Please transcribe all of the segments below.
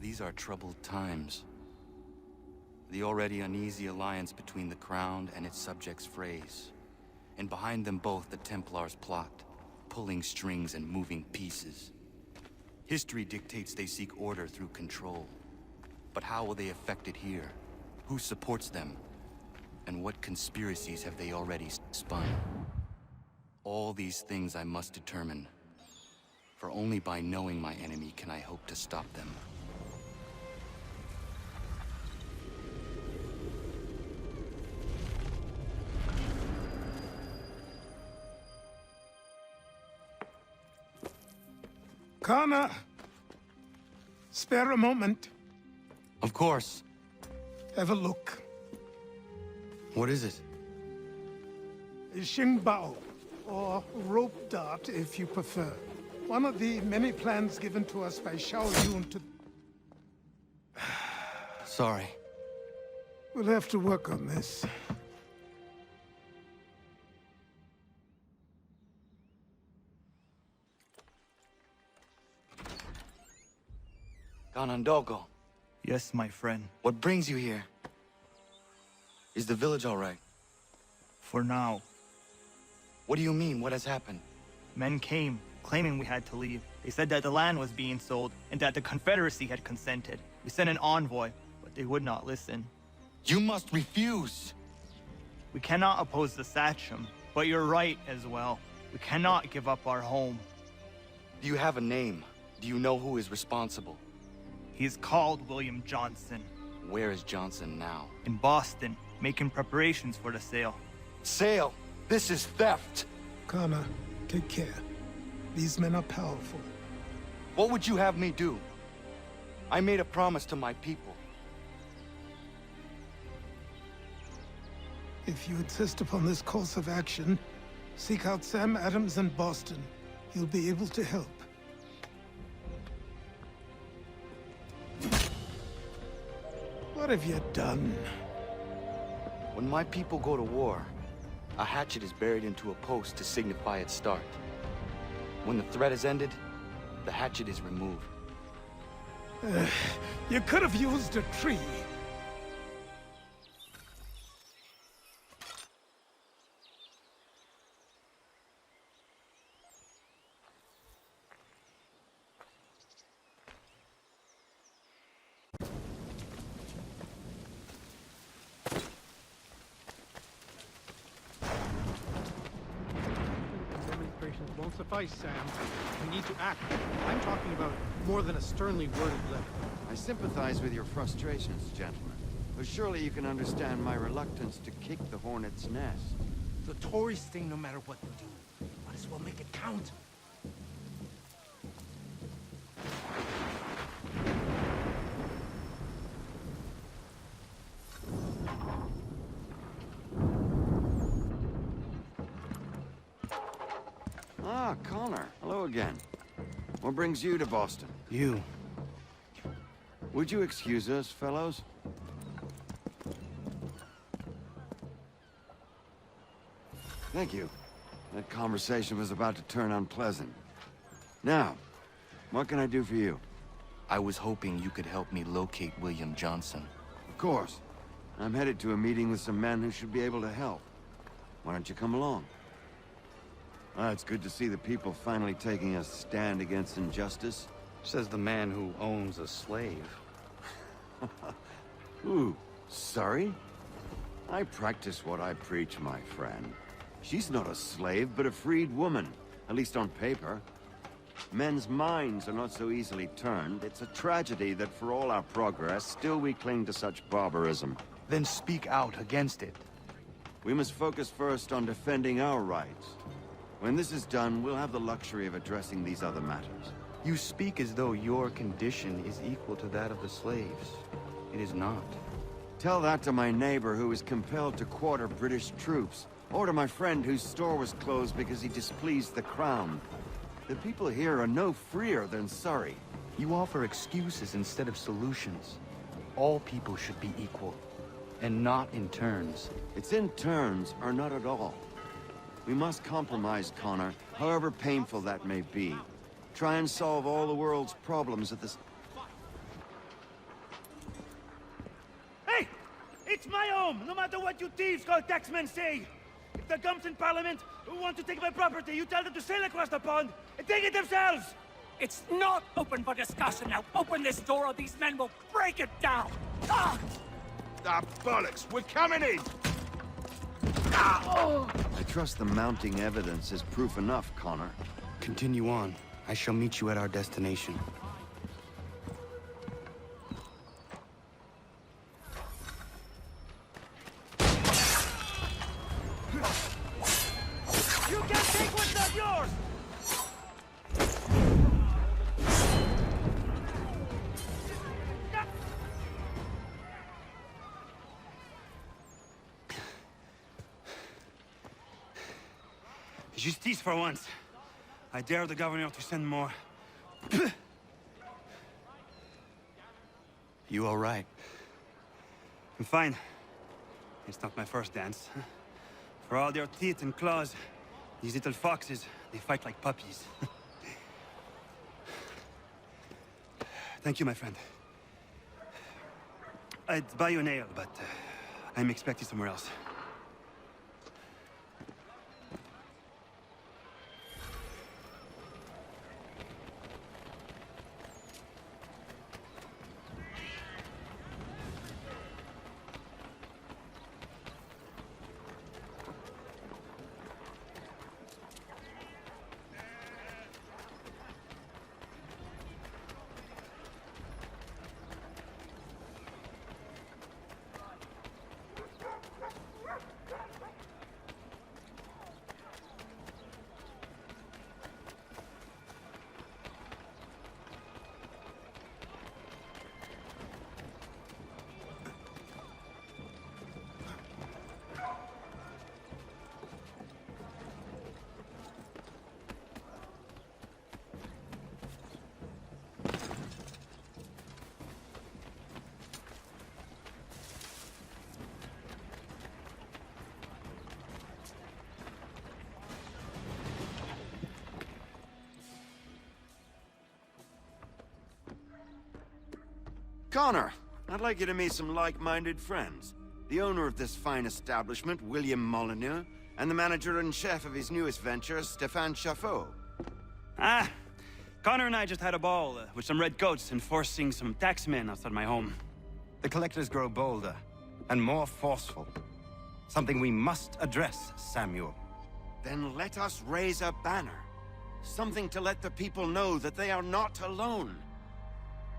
These are troubled times. The already uneasy alliance between the Crown and its subjects frays. And behind them both the Templars plot, pulling strings and moving pieces. History dictates they seek order through control. But how will they affect it here? Who supports them? And what conspiracies have they already spun? All these things I must determine. For only by knowing my enemy can I hope to stop them. Connor! Spare a moment. Of course. Have a look. What is it? Xingbao, or rope dart if you prefer. One of the many plans given to us by Xiao Yun to... Sorry. We'll have to work on this. Ganondogo, Yes, my friend. what brings you here? Is the village all right? For now. What do you mean? What has happened? Men came, claiming we had to leave. They said that the land was being sold, and that the Confederacy had consented. We sent an envoy, but they would not listen. You must refuse! We cannot oppose the Sachem, but you're right as well. We cannot give up our home. Do you have a name? Do you know who is responsible? He is called William Johnson. Where is Johnson now? In Boston, making preparations for the sale. Sale! This is theft! Connor, take care. These men are powerful. What would you have me do? I made a promise to my people. If you insist upon this course of action, seek out Sam Adams in Boston. He'll be able to help. What have you done? When my people go to war, a hatchet is buried into a post to signify its start. When the threat is ended, the hatchet is removed. You could have used a tree. Demonstrations won't suffice, Sam. We need to act. I'm talking about more than a sternly worded letter. I sympathize with your frustrations, gentlemen. But surely you can understand my reluctance to kick the hornet's nest. The Tories sting no matter what they do. Might as well make it count. Ah, Connor. Hello again. What brings you to Boston? You. Would you excuse us, fellows? Thank you. That conversation was about to turn unpleasant. Now, what can I do for you? I was hoping you could help me locate William Johnson. Of course. I'm headed to a meeting with some men who should be able to help. Why don't you come along? It's good to see the people finally taking a stand against injustice. Says the man who owns a slave. Ooh, sorry? I practice what I preach, my friend. She's not a slave, but a freed woman, at least on paper. Men's minds are not so easily turned. It's a tragedy that for all our progress, still we cling to such barbarism. Then speak out against it. We must focus first on defending our rights. When this is done, we'll have the luxury of addressing these other matters. You speak as though your condition is equal to that of the slaves. It is not. Tell that to my neighbor who was compelled to quarter British troops, or to my friend whose store was closed because he displeased the Crown. The people here are no freer than Surrey. You offer excuses instead of solutions. All people should be equal, and not in turns. It's in turns, or not at all. We must compromise, Connor, however painful that may be. Try and solve all the world's problems at this... It's my home, no matter what you thieves called taxmen say. If the gums in Parliament want to take my property, you tell them to sail across the pond and take it themselves! It's not open for discussion now. Open this door or these men will break it down. Ah! Ah, bollocks! We're coming in! I trust the mounting evidence is proof enough, Connor. Continue on. I shall meet you at our destination. You can't take what's not yours! Justice for once. I dare the governor to send more. You all right? I'm fine. It's not my first dance. For all their teeth and claws, these little foxes, they fight like puppies. Thank you, my friend. I'd buy you an ale, but I'm expected somewhere else. Connor, I'd like you to meet some like-minded friends. The owner of this fine establishment, William Molyneux, and the manager and chef of his newest venture, Stéphane Chaffeau. Ah, Connor and I just had a ball with some red coats enforcing some taxmen outside my home. The collectors grow bolder and more forceful. Something we must address, Samuel. Then let us raise a banner. Something to let the people know that they are not alone.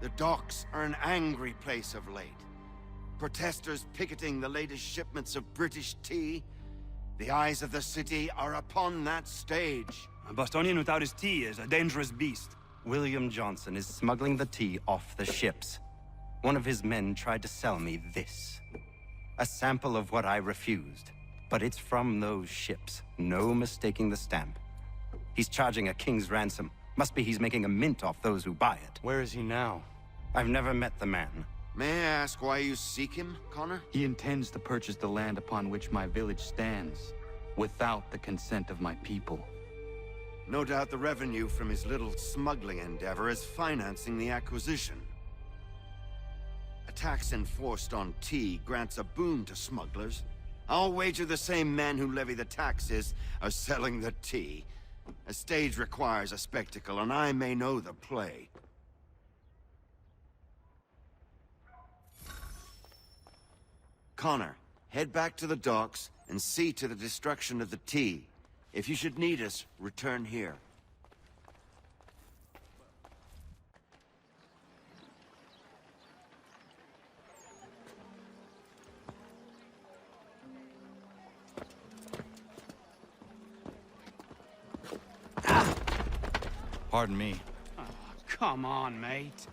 The docks are an angry place of late. Protesters picketing the latest shipments of British tea. The eyes of the city are upon that stage. A Bostonian without his tea is a dangerous beast. William Johnson is smuggling the tea off the ships. One of his men tried to sell me this. A sample of what I refused. But it's from those ships. No mistaking the stamp. He's charging a king's ransom. Must be he's making a mint off those who buy it. Where is he now? I've never met the man. May I ask why you seek him, Connor? He intends to purchase the land upon which my village stands, without the consent of my people. No doubt the revenue from his little smuggling endeavor is financing the acquisition. A tax enforced on tea grants a boon to smugglers. I'll wager the same men who levy the taxes are selling the tea. A stage requires a spectacle, and I may know the play. Connor, head back to the docks and see to the destruction of the tea. If you should need us, return here. Pardon me. Oh, come on, mate.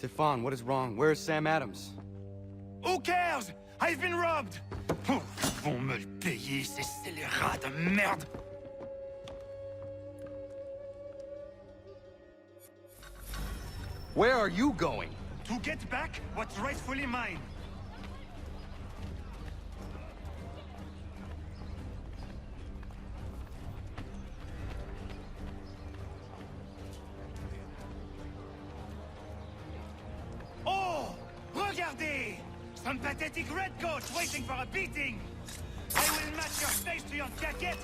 Stefan, what is wrong? Where is Sam Adams? Who cares? I've been robbed! Oh, ils vont me le payer, ces scélérats de merde! Where are you going? To get back what's rightfully mine. Oh! Regardez! Some pathetic redcoats waiting for a beating! I will match your face to your jacket!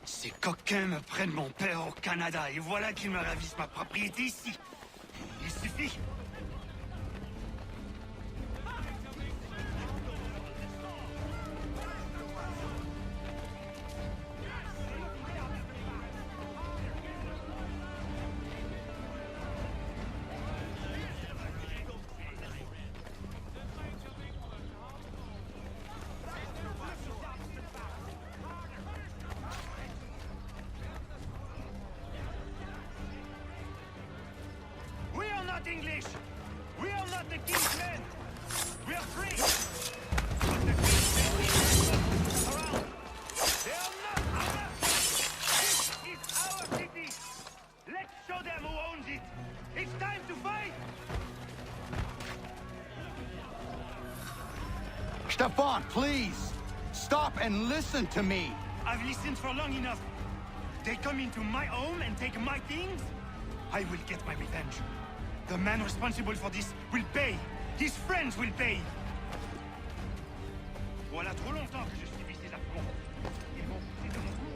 Ces coquins me prennent mon père au Canada, et voilà qu'ils me ravissent ma propriété ici. Il suffit. We are not English. We are not the king's men. We are free. But the king's men around. They are not ours. This is our city. Let's show them who owns it. It's time to fight. Stefan, please! Stop and listen to me! I've listened for long enough. They come into my home and take my things. I will get my revenge. The man responsible for this will pay. His friends will pay. Voilà trop longtemps que je subis ces affronts. Ils vont pousser de mon coup.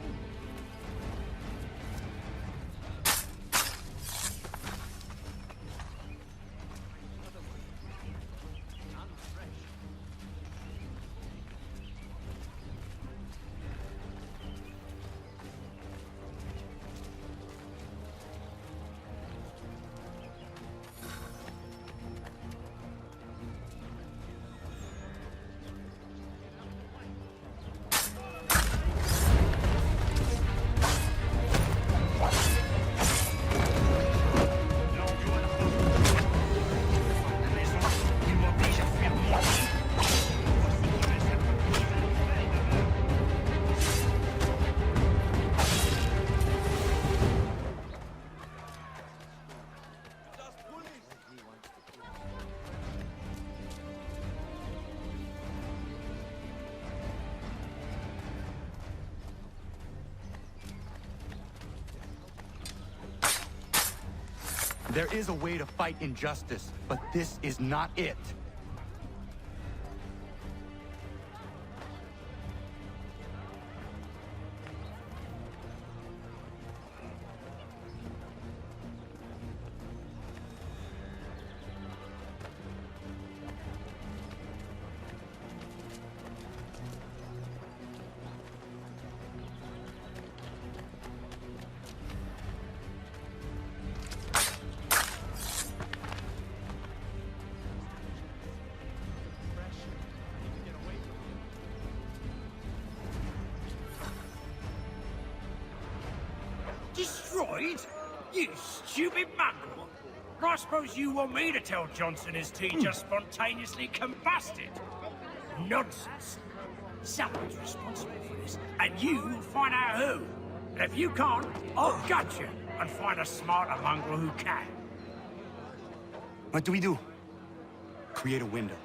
There is a way to fight injustice, but this is not it. Destroyed? You stupid mongrel! I suppose you want me to tell Johnson his tea just spontaneously combusted? Nonsense. Someone's responsible for this, and you will find out who. And if you can't, I'll gut you and find a smarter mongrel who can. What do we do? Create a window.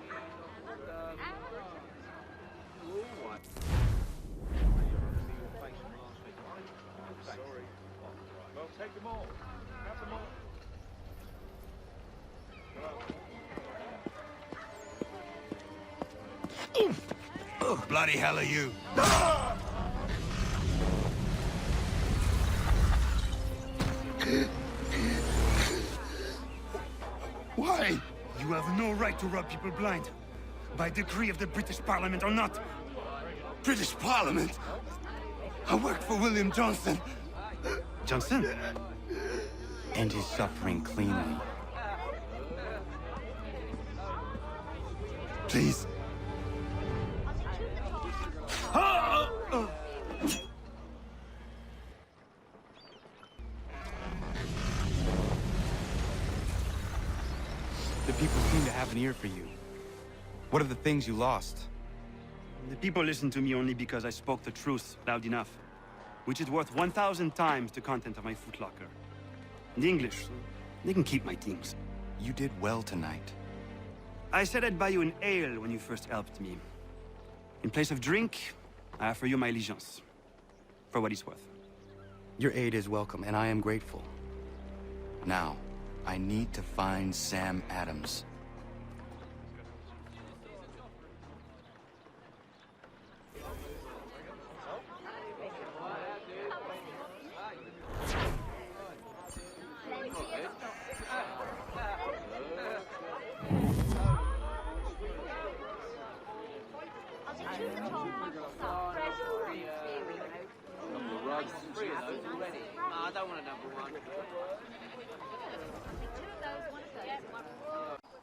Bloody hell are you? Why? You have no right to rob people blind. By decree of the British Parliament or not. British Parliament? I worked for William Johnson. Johnson? End his suffering cleanly. Please. have an ear for you. What are the things you lost? The people listen to me only because I spoke the truth loud enough, which is worth 1,000 times the content of my footlocker. The English, they can keep my things. You did well tonight. I said I'd buy you an ale when you first helped me. In place of drink, I offer you my allegiance. For what it's worth. Your aid is welcome, and I am grateful. Now, I need to find Sam Adams.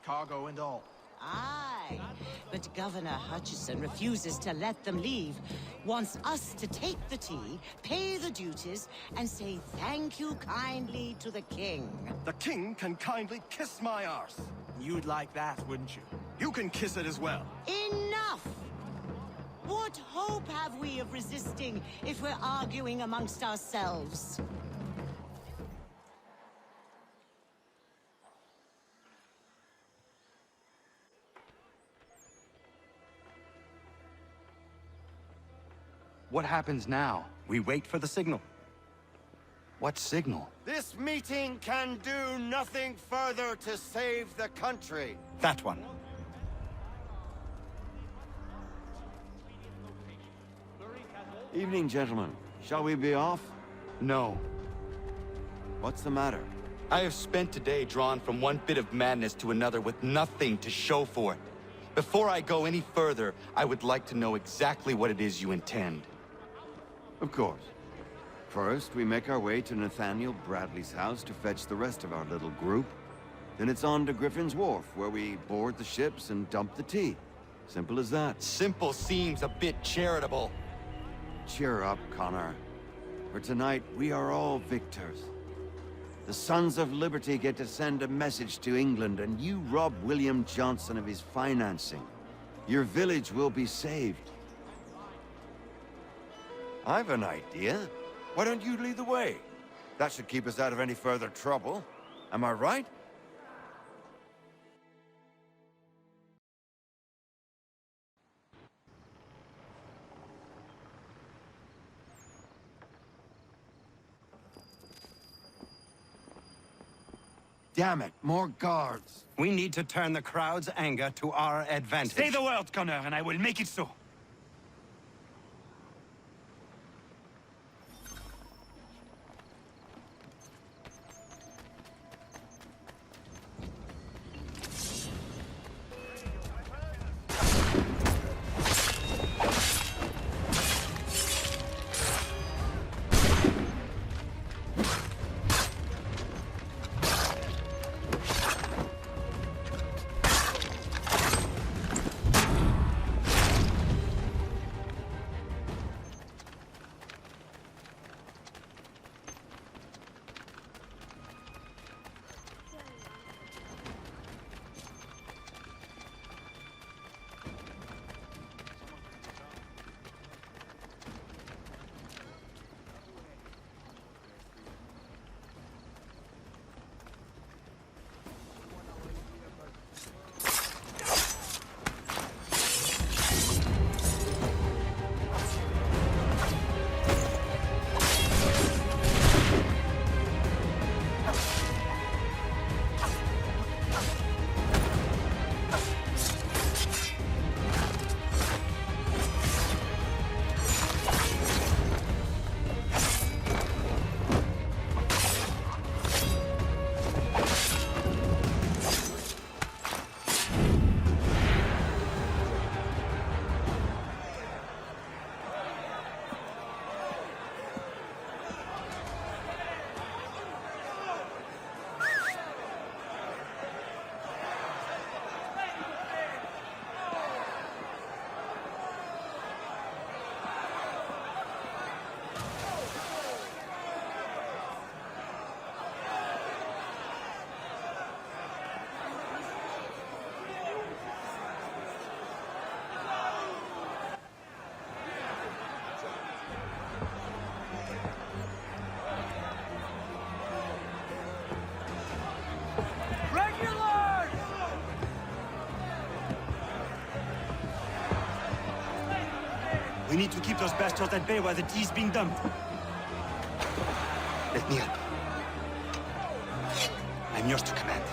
Cargo and all. Aye, but Governor Hutchison refuses to let them leave. Wants us to take the tea, pay the duties, and say thank you kindly to the king. The king can kindly kiss my arse. You'd like that, wouldn't you? You can kiss it as well. Enough! What hope have we of resisting if we're arguing amongst ourselves? What happens now? We wait for the signal. What signal? This meeting can do nothing further to save the country. That one. Evening, gentlemen. Shall we be off? No. What's the matter? I have spent today drawn from one bit of madness to another with nothing to show for it. Before I go any further, I would like to know exactly what it is you intend. Of course. First, we make our way to Nathaniel Bradley's house to fetch the rest of our little group. Then it's on to Griffin's Wharf, where we board the ships and dump the tea. Simple as that. Simple seems a bit charitable. Cheer up, Connor. For tonight, we are all victors. The Sons of Liberty get to send a message to England, and you rob William Johnson of his financing. Your village will be saved. I've an idea. Why don't you lead the way? That should keep us out of any further trouble. Am I right? Damn it, more guards. We need to turn the crowd's anger to our advantage. Say the word, Connor, and I will make it so. We need to keep those bastards at bay while the tea's being dumped. Let me help. I'm yours to command.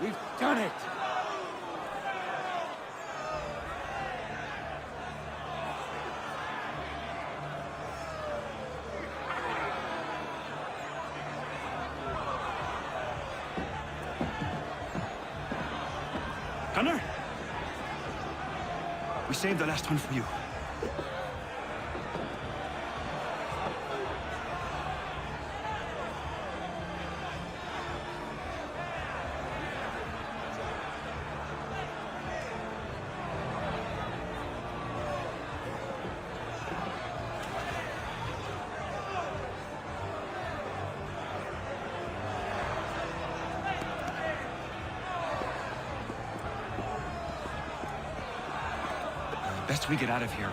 We've done it! Gunner? We saved the last one for you. Best we get out of here.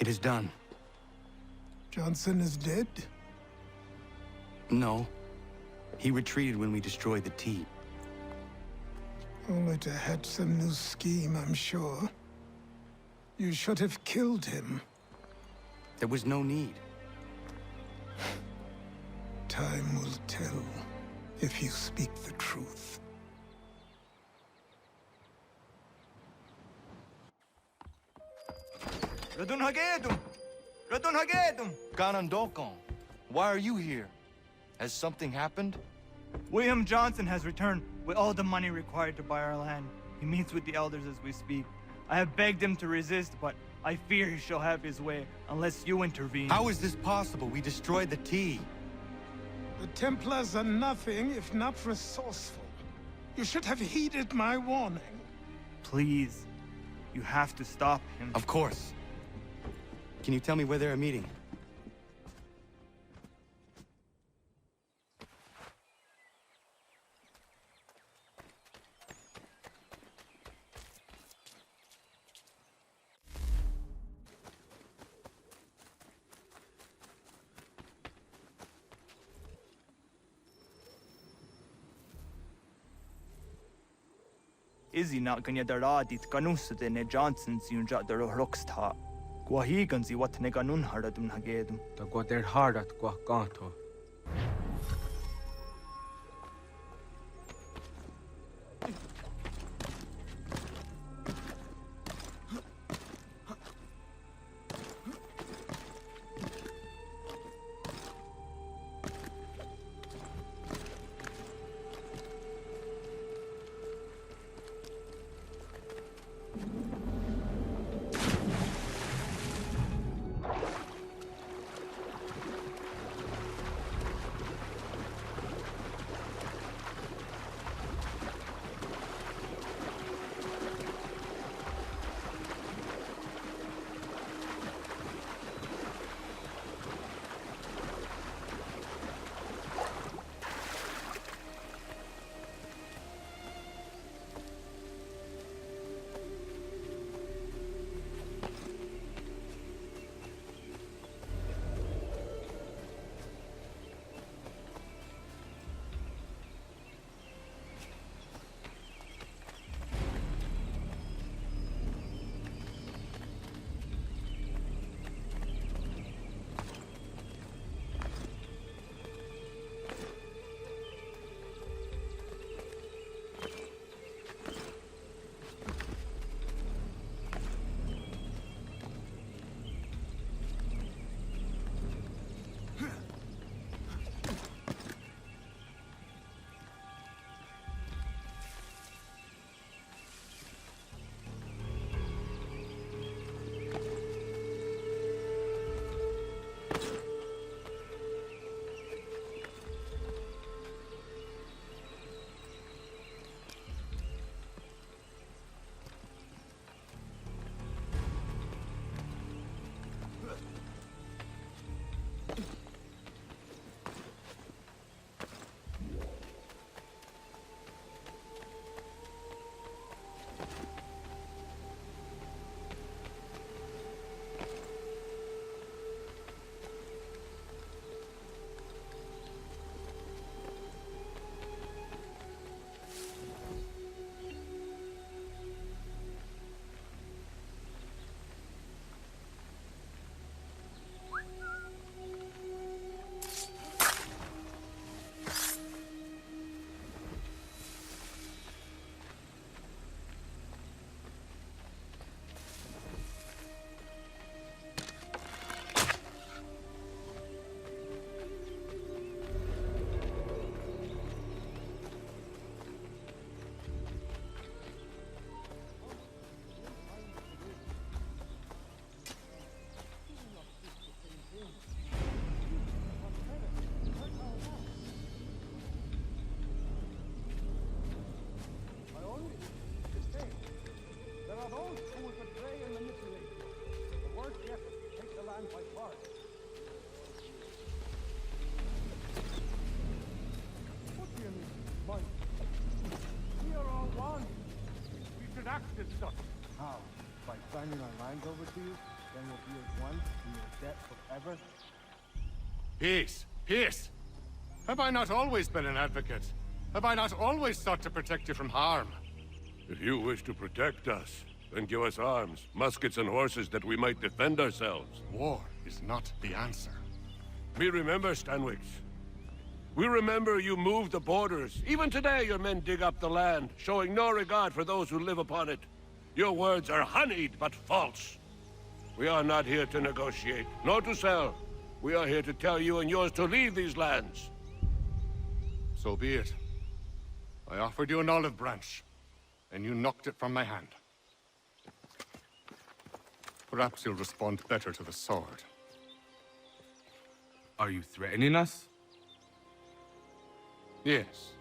It is done. Johnson is dead? No. He retreated when we destroyed the T. Only to hatch some new scheme, I'm sure. You should have killed him. There was no need. Time will tell if you speak the truth. Radun Hagedum! Radun Hagedum! Ganondokon, why are you here? Has something happened? William Johnson has returned with all the money required to buy our land. He meets with the elders as we speak. I have begged him to resist, but I fear he shall have his way unless you intervene. How is this possible? We destroyed the T. The Templars are nothing if not resourceful. You should have heeded my warning. Please, you have to stop him. Of course. Can you tell me where they're meeting? Izzy not ganya daradit kanusade ne Johnson's yun jat daro rocksta. Guahiganzi what ne ganun haradum hagedum. Ta gwader harat gwa ganto. How? By signing our lines over to you? Then we'll be as one in your debt forever. Peace! Peace! Have I not always been an advocate? Have I not always sought to protect you from harm? If you wish to protect us, then give us arms, muskets and horses that we might defend ourselves. War is not the answer. We remember, Stanwix. We remember you moved the borders. Even today your men dig up the land, showing no regard for those who live upon it. Your words are honeyed, but false. We are not here to negotiate, nor to sell. We are here to tell you and yours to leave these lands. So be it. I offered you an olive branch, and you knocked it from my hand. Perhaps you'll respond better to the sword. Are you threatening us? Yes.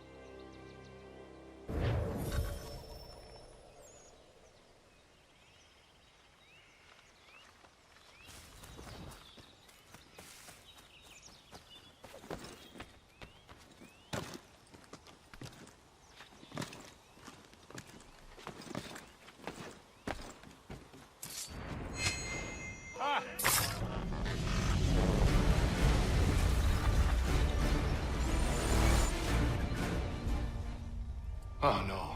Oh no.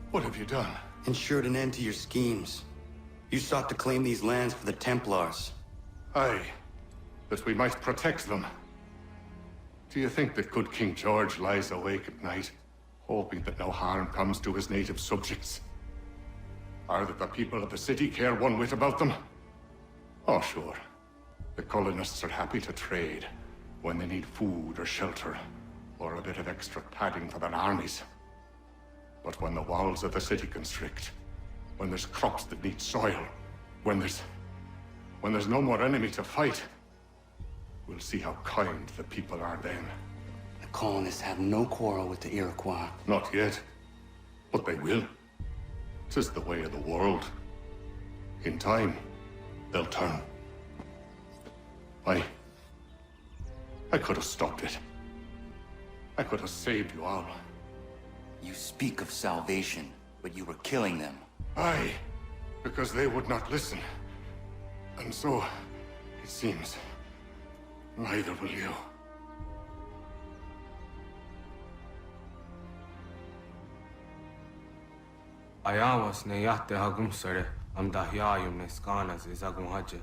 What have you done? Ensured an end to your schemes. You sought to claim these lands for the Templars. Aye, that we might protect them. Do you think that good King George lies awake at night, hoping that no harm comes to his native subjects? Or that the people of the city care one whit about them? Oh, sure. The colonists are happy to trade when they need food or shelter, or a bit of extra padding for their armies. But when the walls of the city constrict, when there's crops that need soil, when there's no more enemy to fight, we'll see how kind the people are then. The colonists have no quarrel with the Iroquois. Not yet, but they will. 'Tis the way of the world. In time, they'll turn. I could have stopped it. I could have saved you all. You speak of salvation, but you were killing them. Aye, because they would not listen. And so, it seems, neither will you. Ayawas ne yate hagum sare am dahyayum ne skanas is agun haje.